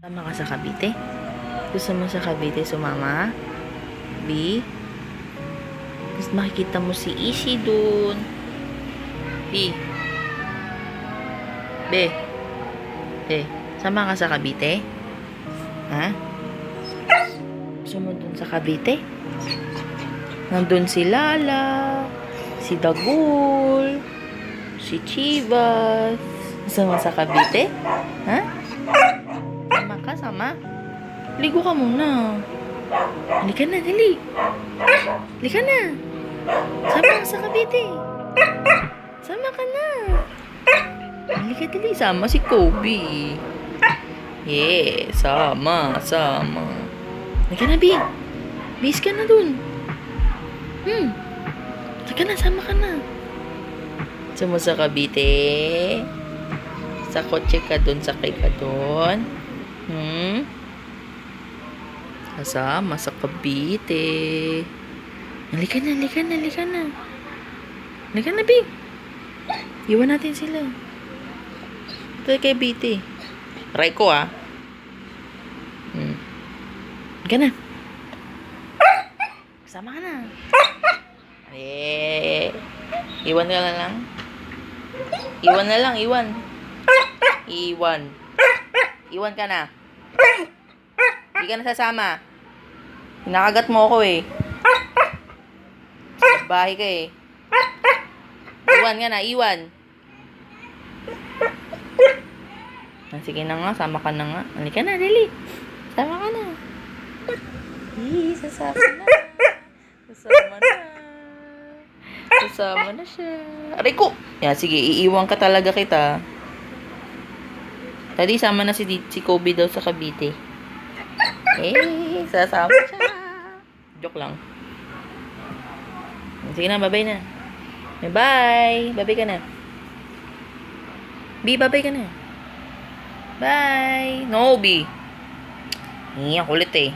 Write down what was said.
Sama ka sa Cavite? Gusto mo sa Cavite sumama? B? Gusto makikita mo si Ishi dun. B? B? B? Sama ka sa Cavite? Ha? Gusto mo dun sa Cavite? Nandun si Lala, si Dagul, si Chivas. Gusto mo sa Cavite? Ha? Sama ka, sama? Ligo ka muna. Halika na, dali. Halika na. Sama ka sa Cavite. Sama ka na. Halika, dali. Sama si Kobe. Yeah, sama. Halika na, B. Bis ka na dun. Halika na, sama ka na. Sama sa Cavite. Sa kotse ka dun, sakay ka dun. Kasama sa Cavite. Halika na. Halika na, Big. Iwan natin sila. Ito kay Cavite. Try ko, ah. Halika na. Kasama ka na. Iwan ka na lang. Iwan ka na. Hindi ka na sasama. Hinakagat mo ako eh. Bahay ka eh. Iwan ka na, iwan. Sige na nga, sama ka na nga. Halika na, dali. Sama ka na. Sasama na siya. Aray ko! Yan, sige, iiwan ka talaga kita. Tadi, sama na si Kobe daw sa Cavite. Sasama siya. Joke lang. Sige na, bye-bye na. Bye! Bye-bye ka na. B, bye-bye ka na. Bye! No, B. Kulit eh.